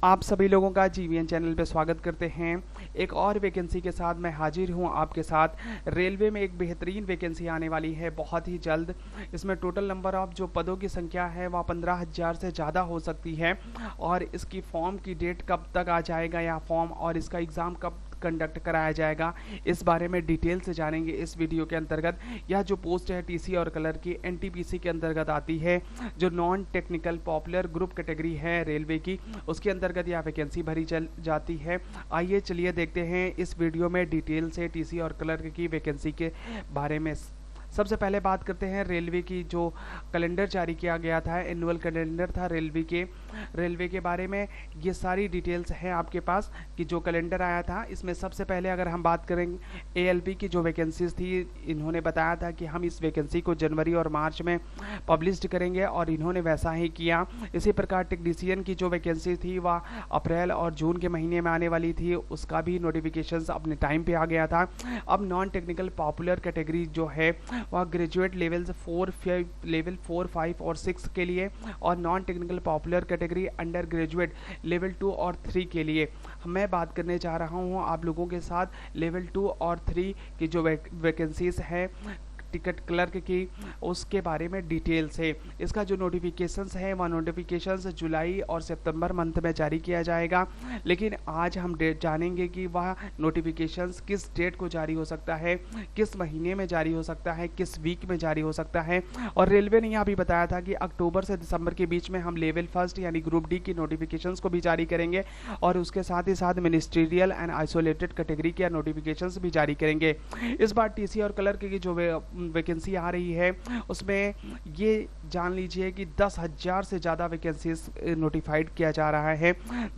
आप सभी लोगों का जीवीएन चैनल पे स्वागत करते हैं। एक और वैकेंसी के साथ मैं हाजिर हूँ आपके साथ। रेलवे में एक बेहतरीन वैकेंसी आने वाली है बहुत ही जल्द। इसमें टोटल नंबर ऑफ जो पदों की संख्या है वह 15,000 से ज़्यादा हो सकती है। और इसकी फॉर्म की डेट कब तक आ जाएगा या फॉर्म और इसका एग्ज़ाम कब कंडक्ट कराया जाएगा, इस बारे में डिटेल से जानेंगे इस वीडियो के अंतर्गत। यह जो पोस्ट है टीसी और कलर की एनटीपीसी के अंतर्गत आती है, जो non technical popular group category है रेलवे की, उसके अंतर्गत यह वैकेंसी भरी चल जाती है। आइए चलिए देखते हैं इस वीडियो में डिटेल से टीसी और कलर की वैकेंसी के बारे में। सबसे पहले बात करते हैं रेलवे की जो कैलेंडर जारी किया गया था, एनुअल कैलेंडर था रेलवे के बारे में। ये सारी डिटेल्स हैं आपके पास कि जो कैलेंडर आया था। इसमें सबसे पहले अगर हम बात करें एएलपी की जो वैकेंसीज थी, इन्होंने बताया था कि हम इस वैकेंसी को जनवरी और मार्च में पब्लिश करेंगे और इन्होंने वैसा ही किया। इसी प्रकार टेक्नीशियन की जो वैकेंसी थी वह अप्रैल और जून के महीने में आने वाली थी, उसका भी नोटिफिकेशन अपने टाइम पे आ गया था। अब नॉन टेक्निकल पॉपुलर कैटेगरी जो है वह ग्रेजुएट लेवल 4, 5 और 6 के लिए, और non technical popular category under graduate level 2 और 3 के लिए। मैं बात करने जा रहा हूं आप लोगों के साथ लेवल 2 और 3 की जो वैकेंसीज है टिकट क्लर्क की, उसके बारे में डिटेल से। इसका जो नोटिफिकेशंस है वह नोटिफिकेशंस जुलाई और सितंबर मंथ में जारी किया जाएगा। लेकिन आज हम डेट जानेंगे कि वह नोटिफिकेशंस किस डेट को जारी हो सकता है, किस महीने में जारी हो सकता है, किस वीक में जारी हो सकता है। और रेलवे ने यह भी बताया था कि अक्टूबर से दिसंबर के बीच में हम लेवल फर्स्ट यानी ग्रुप डी की नोटिफिकेशंस को भी जारी करेंगे, और उसके साथ ही साथ मिनिस्ट्रियल एंड आइसोलेटेड कैटेगरी के नोटिफिकेशंस भी जारी करेंगे। इस बार टीसी और क्लर्क की जो वैकेंसी आ रही है उसमें ये जान लीजिए कि 10,000 से ज़्यादा वैकेंसीज नोटिफाइड किया जा रहा है।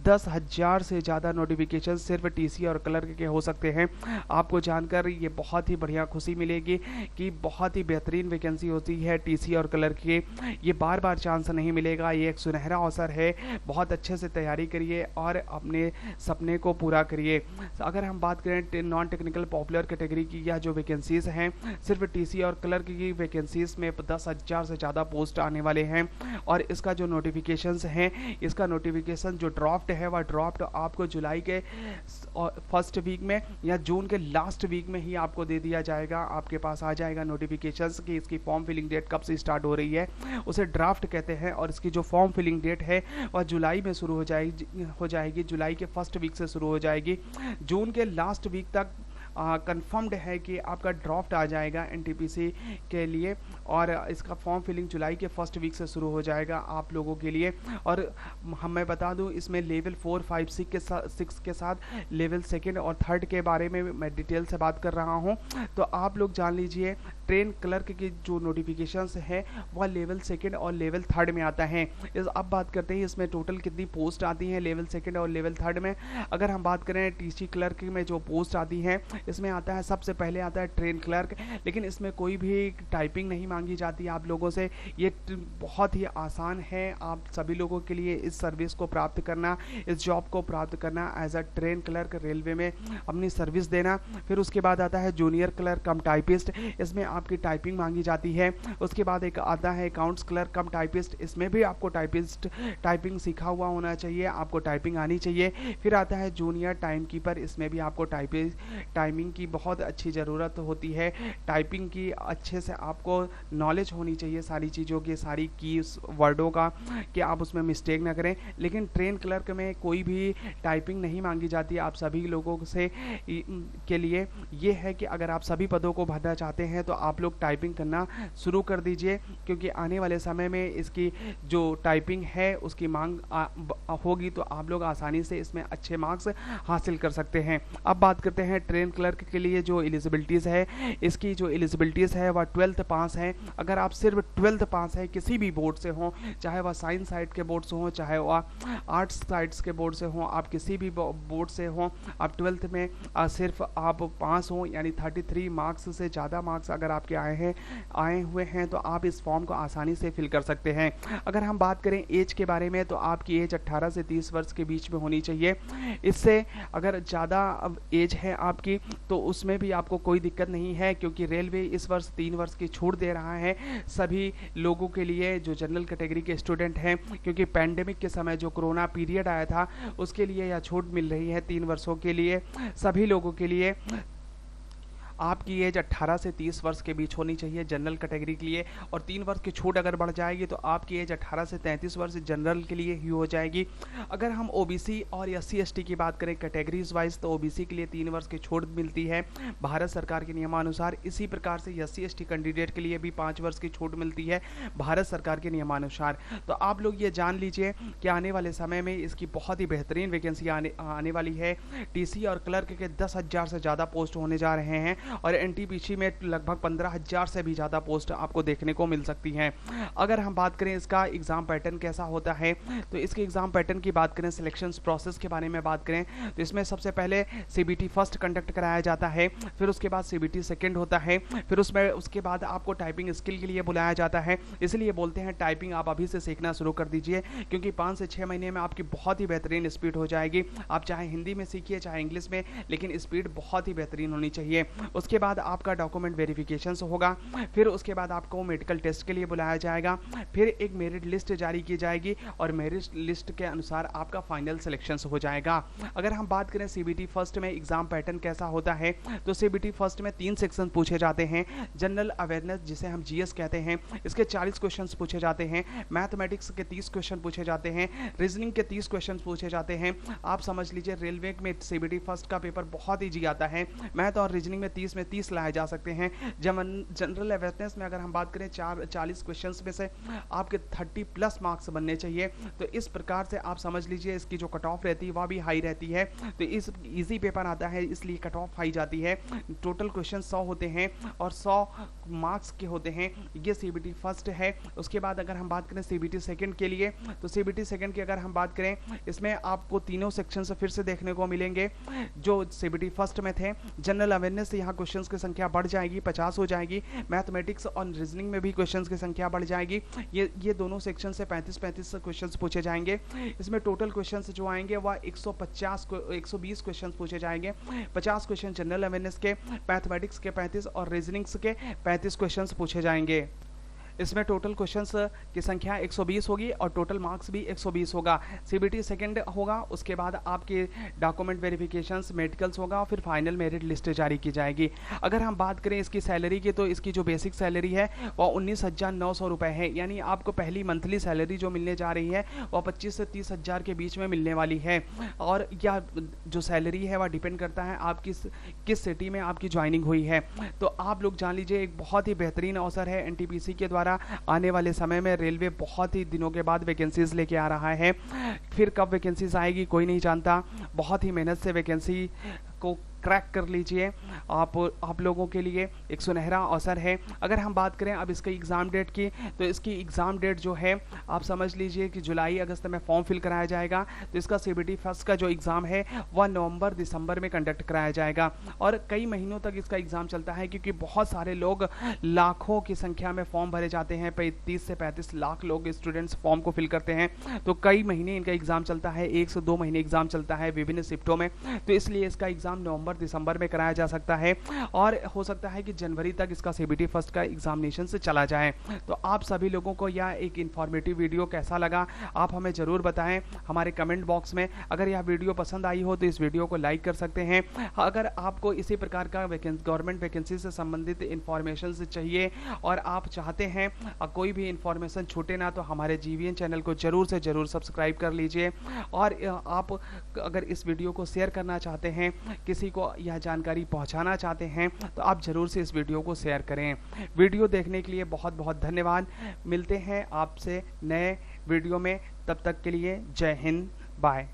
10,000 से ज़्यादा नोटिफिकेशन सिर्फ टीसी और क्लर्क के हो सकते हैं। आपको जानकर ये बहुत ही बढ़िया खुशी मिलेगी कि बहुत ही बेहतरीन वैकेंसी होती है टीसी और क्लर्क की। ये बार बार चांस नहीं मिलेगा, ये एक सुनहरा अवसर है। बहुत अच्छे से तैयारी करिए और अपने सपने को पूरा करिए। अगर हम बात करें नॉन टेक्निकल पॉपुलर कैटेगरी की, यह जो वैकेंसीज हैं सिर्फ टीसी और क्लर्क की वैकेंसीज में 10,000 से ज़्यादा पोस्ट आने वाले हैं। और इसका जो नोटिफिकेशंस हैं, इसका नोटिफिकेशन जो ड्राफ्ट है वह ड्राफ्ट आपको जुलाई के फर्स्ट वीक में या जून के लास्ट वीक में ही आपको दे दिया जाएगा। आपके पास आ जाएगा नोटिफिकेशंस कि इसकी फॉर्म फिलिंग डेट कब से स्टार्ट हो रही है, उसे ड्राफ्ट कहते हैं। और इसकी जो फॉर्म फिलिंग डेट है वह जुलाई में शुरू हो जाएगी, जुलाई के फर्स्ट वीक से शुरू हो जाएगी। जून के लास्ट वीक तक कंफर्म्ड है कि आपका ड्राफ्ट आ जाएगा एनटीपीसी के लिए, और इसका फॉर्म फिलिंग जुलाई के फर्स्ट वीक से शुरू हो जाएगा आप लोगों के लिए। और मैं बता दूं इसमें लेवल 4, 5, 6 के साथ लेवल सेकंड और थर्ड के बारे में मैं डिटेल से बात कर रहा हूं। तो आप लोग जान लीजिए ट्रेन क्लर्क की जो नोटिफिकेशंस है वह लेवल सेकंड और लेवल थर्ड में आता है। अब बात करते हैं इसमें टोटल कितनी पोस्ट आती हैं लेवल सेकंड और लेवल थर्ड में। अगर हम बात करें टीसी क्लर्क में जो पोस्ट आती हैं, इसमें आता है सबसे पहले आता है ट्रेन क्लर्क। लेकिन इसमें कोई भी टाइपिंग नहीं मांगी जाती आप लोगों से। ये बहुत ही आसान है आप सभी लोगों के लिए इस सर्विस को प्राप्त करना, इस जॉब को प्राप्त करना as a train clerk railway में अपनी सर्विस देना। फिर उसके बाद आता है जूनियर क्लर्क कम टाइपिस्ट, इसमें आपकी टाइपिंग मांगी जाती है। उसके बाद एक आता है अकाउंट्स क्लर्क कम टाइपिस्ट, इसमें भी आपको टाइपिंग सीखा हुआ होना चाहिए, आपको टाइपिंग आनी चाहिए। फिर आता है जूनियर टाइम कीपर, इसमें भी आपको टाइमिंग की बहुत अच्छी ज़रूरत होती है। टाइपिंग की अच्छे से आपको नॉलेज होनी चाहिए सारी चीज़ों की, सारी की वर्डों का, कि आप उसमें मिस्टेक ना करें। लेकिन ट्रेन क्लर्क में कोई भी टाइपिंग नहीं मांगी जाती आप सभी लोगों से के लिए। ये है कि अगर आप सभी पदों को भरना चाहते हैं तो आप लोग टाइपिंग करना शुरू कर दीजिए, क्योंकि आने वाले समय में इसकी जो टाइपिंग है उसकी मांग होगी, तो आप लोग आसानी से इसमें अच्छे मार्क्स हासिल कर सकते हैं। अब बात करते हैं ट्रेन क्लर्क के लिए जो एलिजिबिलिटीज़ है। इसकी जो एलिजिबिलिटीज़ है वह 12th पास है। अगर आप सिर्फ 12th पास है किसी भी बोर्ड से हो, चाहे वह साइंस साइड के बोर्ड से हो, चाहे वह आर्ट्स साइड्स के बोर्ड से हो, आप किसी भी बोर्ड से हो, आप 12th में सिर्फ आप पास हो, यानी 33 मार्क्स से ज़्यादा मार्क्स अगर आपके आए हुए हैं तो आप इस फॉर्म को आसानी से फिल कर सकते हैं। अगर हम बात करें एज के बारे में तो आपकी एज 18 से 30 वर्ष के बीच में होनी चाहिए। इससे अगर ज़्यादा एज है आपकी तो उसमें भी आपको कोई दिक्कत नहीं है, क्योंकि रेलवे इस वर्ष 3 वर्ष की छूट दे रहा रहा है सभी लोगों के लिए जो जनरल कैटेगरी के स्टूडेंट हैं, क्योंकि पैंडेमिक के समय जो कोरोना पीरियड आया था उसके लिए यह छूट मिल रही है 3 वर्षों के लिए सभी लोगों के लिए। आपकी एज 18 से 30 वर्ष के बीच होनी चाहिए जनरल कैटेगरी के लिए, और 3 वर्ष की छूट अगर बढ़ जाएगी तो आपकी एज 18 से 33 वर्ष जनरल के लिए ही हो जाएगी। अगर हम ओबीसी और SC ST की बात करें कैटेगरीज वाइज, तो ओबीसी के लिए 3 वर्ष की छूट मिलती है भारत सरकार के नियमानुसार। इसी प्रकार से SC ST कैंडिडेट के लिए भी 5 वर्ष की छूट मिलती है भारत सरकार के नियमानुसार। तो आप लोग ये जान लीजिए कि आने वाले समय में इसकी बहुत ही बेहतरीन वैकेंसी आने वाली है। TC और क्लर्क के 10,000 से ज़्यादा पोस्ट होने जा रहे हैं, और NTPC में लगभग 15,000 से भी ज़्यादा पोस्ट आपको देखने को मिल सकती हैं। अगर हम बात करें इसका एग्ज़ाम पैटर्न कैसा होता है, तो इसके एग्ज़ाम पैटर्न की बात करें, सिलेक्शन प्रोसेस के बारे में बात करें, तो इसमें सबसे पहले CBT फर्स्ट कंडक्ट कराया जाता है, फिर उसके बाद CBT सेकेंड होता है, फिर उसके बाद आपको टाइपिंग स्किल के लिए बुलाया जाता है। इसलिए बोलते हैं टाइपिंग आप अभी से सीखना शुरू कर दीजिए, क्योंकि 5 से 6 महीने में आपकी बहुत ही बेहतरीन स्पीड हो जाएगी। आप चाहे हिंदी में सीखिए चाहे इंग्लिश में, लेकिन स्पीड बहुत ही बेहतरीन होनी चाहिए। उसके बाद आपका डॉक्यूमेंट वेरिफिकेशन होगा, फिर उसके बाद आपको मेडिकल टेस्ट के लिए बुलाया जाएगा, फिर एक मेरिट लिस्ट जारी की जाएगी, और मेरिट लिस्ट के अनुसार आपका फाइनल सिलेक्शन हो जाएगा। अगर हम बात करें CBT फर्स्ट में एग्जाम पैटर्न कैसा होता है, तो CBT फर्स्ट में 3 सेक्शन पूछे जाते हैं। जनरल अवेयरनेस जिसे हम GS कहते हैं, इसके 40 क्वेश्चन पूछे जाते हैं। मैथमेटिक्स के 30 क्वेश्चन पूछे जाते हैं। रीजनिंग के 30 क्वेश्चन पूछे जाते हैं। आप समझ लीजिए रेलवे में CBT फर्स्ट का पेपर बहुत ईजी आता है। मैथ और रीजनिंग में 30 में 30 लाए जा सकते हैं। जनरल अवेयरनेस में अगर हम बात करें 40 क्वेश्चंस में से आपके 30+ मार्क्स बनने चाहिए। तो इस प्रकार से आप समझ लीजिए इसकी जो कट ऑफ रहती है वह भी हाई रहती है। तो इस इजी पेपर आता है इसलिए कट ऑफ हाई जाती है। टोटल क्वेश्चन 100 होते हैं और 100 मार्क्स के होते हैं। ये CBT फर्स्ट है। उसके बाद अगर हम बात करें CBT सेकंड के लिए, तो CBT सेकंड की अगर हम बात करें, इसमें आपको तीनों सेक्शन से फिर से देखने को मिलेंगे जो CBT फर्स्ट में थे। जनरल अवेयरनेस से यहाँ क्वेश्चन की संख्या बढ़ जाएगी, 50 हो जाएगी। मैथमेटिक्स और रीजनिंग में भी क्वेश्चंस की संख्या बढ़ जाएगी। ये दोनों सेक्शन से 35 क्वेश्चंस पूछे जाएंगे। इसमें टोटल क्वेश्चंस जो आएंगे वह 120 क्वेश्चंस पूछे जाएंगे। 50 क्वेश्चन जनरल अवेयरनेस के, मैथमेटिक्स के 35 और रीजनिंग्स के 35 क्वेश्चंस पूछे जाएंगे। इसमें टोटल क्वेश्चंस की संख्या 120 होगी और टोटल मार्क्स भी 120 होगा। CBT सेकंड होगा, उसके बाद आपके डॉक्यूमेंट वेरिफिकेशंस, मेडिकल्स होगा, और फिर फाइनल मेरिट लिस्ट जारी की जाएगी। अगर हम बात करें इसकी सैलरी की, तो इसकी जो बेसिक सैलरी है वह 19,900 रुपये है। यानी आपको पहली मंथली सैलरी जो मिलने जा रही है वह 25 से 30,000 के बीच में मिलने वाली है। और यह जो सैलरी है वह डिपेंड करता है आप किस सिटी में आपकी ज्वाइनिंग हुई है। तो आप लोग जान लीजिए एक बहुत ही बेहतरीन अवसर है NTPC के द्वारा। आने वाले समय में रेलवे बहुत ही दिनों के बाद वैकेंसीज लेके आ रहा है। फिर कब वैकेंसीज आएगी कोई नहीं जानता। बहुत ही मेहनत से वैकेंसी को क्रैक कर लीजिए। आप लोगों के लिए एक सुनहरा अवसर है। अगर हम बात करें अब इसके एग्ज़ाम डेट की, तो इसकी एग्ज़ाम डेट जो है आप समझ लीजिए कि जुलाई अगस्त में फॉर्म फिल कराया जाएगा। तो इसका CBT फर्स्ट का जो एग्ज़ाम है वह नवंबर दिसंबर में कंडक्ट कराया जाएगा, और कई महीनों तक इसका एग्ज़ाम चलता है, क्योंकि बहुत सारे लोग, लाखों की संख्या में फॉर्म भरे जाते हैं। 30 से 35 लाख लोग स्टूडेंट्स फॉर्म को फिल करते हैं। तो कई महीने इनका एग्ज़ाम चलता है, 1 से 2 महीने एग्ज़ाम चलता है विभिन्न शिफ्टों में। तो इसलिए इसका एग्ज़ाम नवंबर दिसंबर में कराया जा सकता है, और हो सकता है कि जनवरी तक इसका CBT फर्स्ट का एग्जामिनेशन से चला जाए। तो आप सभी लोगों को यह एक इंफॉर्मेटिव वीडियो कैसा लगा आप हमें ज़रूर बताएं हमारे कमेंट बॉक्स में। अगर यह वीडियो पसंद आई हो तो इस वीडियो को लाइक कर सकते हैं। अगर आपको इसी प्रकार का गवर्नमेंट वैकेंसी से संबंधित इंफॉर्मेशन चाहिए और आप चाहते हैं कोई भी इंफॉर्मेशन छूटे ना, तो हमारे GVN चैनल को ज़रूर से ज़रूर सब्सक्राइब कर लीजिए। और आप अगर इस वीडियो को शेयर करना चाहते हैं, किसी को यह जानकारी पहुंचाना चाहते हैं, तो आप ज़रूर से इस वीडियो को शेयर करें। वीडियो देखने के लिए बहुत बहुत धन्यवाद। मिलते हैं आपसे नए वीडियो में, तब तक के लिए जय हिंद, बाय।